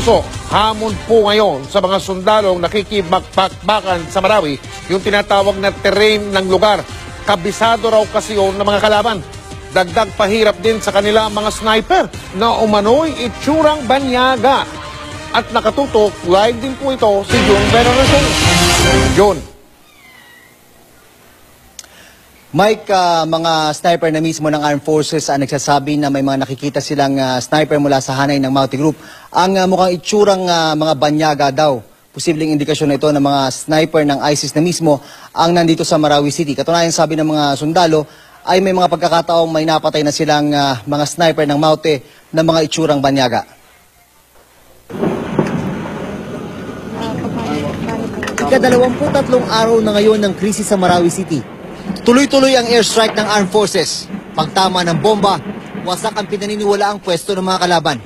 So, hamon po ngayon sa mga sundalong nakikibakbakan sa Marawi yung tinatawag na terrain ng lugar. Kabisado raw kasi yun ng mga kalaban. Dagdag pahirap din sa kanila ang mga sniper na umano'y itsurang banyaga. At nakatutok, live din po ito si June Veneracion. June. Mike, mga sniper na mismo ng Armed Forces ang nagsasabi na may mga nakikita silang sniper mula sa hanay ng Mauti Group. Ang mukhang itsurang mga banyaga daw. Posibleng indikasyon na ito ng mga sniper ng ISIS na mismo ang nandito sa Marawi City. Katunayan sabi ng mga sundalo ay may mga pagkakataong may napatay na silang mga sniper ng Mauti na mga itsurang banyaga. Ika-23 araw na ngayon ng krisis sa Marawi City. Tuloy-tuloy ang airstrike ng Armed Forces. Pagtama ng bomba, wasak ang pinaniniwalaang pwesto ng mga kalaban.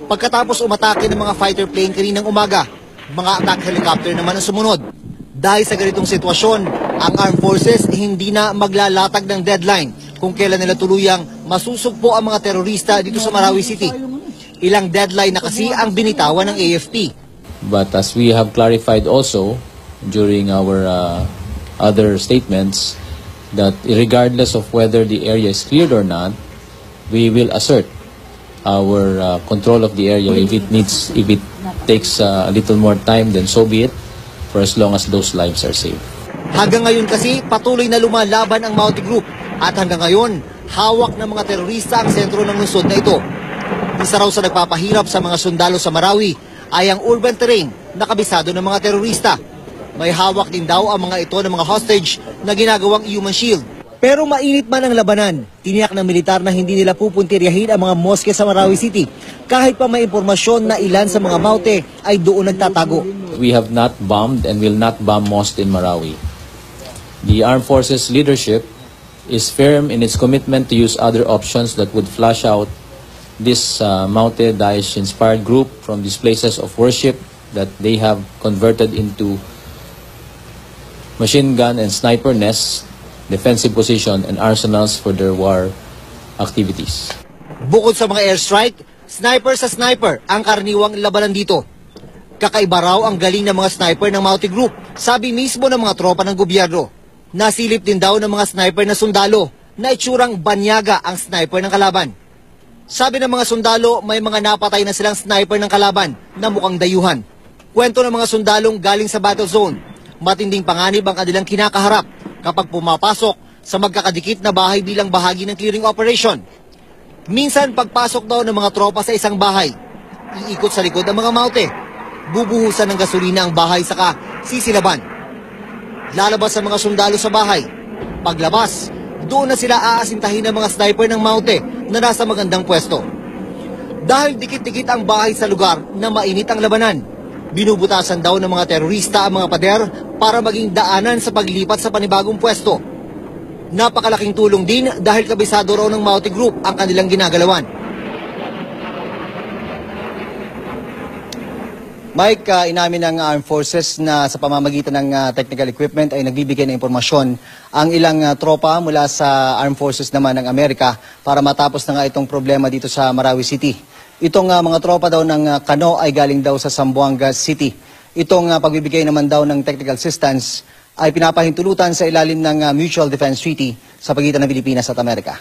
Pagkatapos umatake ng mga fighter plane kaninang umaga, mga attack helicopter naman ang sumunod. Dahil sa ganitong sitwasyon, ang Armed Forces hindi na maglalatag ng deadline kung kailan nila tuluyang masusugpo ang mga terorista dito sa Marawi City. Ilang deadline na kasi ang binitawan ng AFP. But as we have clarified also during our other statements, that regardless of whether the area is cleared or not, we will assert our control of the area. If it takes a little more time, then so be it, for as long as those lives are saved. Hanggang ngayon kasi patuloy na lumalaban ang Mauti Group at hanggang ngayon hawak ng mga terorista ang sentro ng lungsod na ito. Isa raw sa nagpapahirap sa mga sundalo sa Marawi ay ang urban terrain na kabisado ng mga terorista. May hawak din daw ang mga ito ng mga hostage na ginagawang human shield. Pero mainit man ang labanan, tiniyak ng militar na hindi nila pupuntiryahin ang mga moske sa Marawi City kahit pa may impormasyon na ilan sa mga Maute ay doon nagtatago. We have not bombed and will not bomb mosques in Marawi. The Armed Forces leadership is firm in its commitment to use other options that would flush out this Maute Daesh-inspired group from these places of worship that they have converted into machine gun and sniper nests, defensive position, and arsenals for their war activities. Bukod sa mga airstrike, sniper sa sniper ang karaniwang labanan dito. Kakaiba raw ang galing ng mga sniper ng Mauti Group, sabi mismo ng mga tropa ng gobyerno. Nasilip din daw ng mga sniper na sundalo na itsurang banyaga ang sniper ng kalaban. Sabi ng mga sundalo, may mga napatay na silang sniper ng kalaban na mukhang dayuhan. Kwento ng mga sundalong galing sa battle zone. Matinding panganib ang kanilang kinakaharap kapag pumapasok sa magkakadikit na bahay bilang bahagi ng clearing operation. Minsan pagpasok daw ng mga tropa sa isang bahay, iikot sa likod ang mga Maute. Bubuhusan ng gasolina ang bahay saka sisilaban. Lalabas ang mga sundalo sa bahay. Paglabas, doon na sila aasintahin ng mga sniper ng Maute na nasa magandang pwesto. Dahil dikit-dikit ang bahay sa lugar na mainit ang labanan, binubutasan daw ng mga terorista ang mga pader para maging daanan sa paglipat sa panibagong pwesto. Napakalaking tulong din dahil kabisado raw ng Mauti Group ang kanilang ginagalawan. Mike, inamin ng Armed Forces na sa pamamagitan ng technical equipment ay nagbibigay ng impormasyon ang ilang tropa mula sa Armed Forces naman ng Amerika para matapos na nga itong problema dito sa Marawi City. Itong mga tropa daw ng Kano ay galing daw sa Zamboanga City. Itong pagbibigay naman daw ng technical assistance ay pinapahintulutan sa ilalim ng Mutual Defense Treaty sa pagitan ng Pilipinas at Amerika.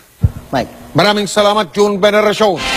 Mike. Maraming salamat, June Veneracion.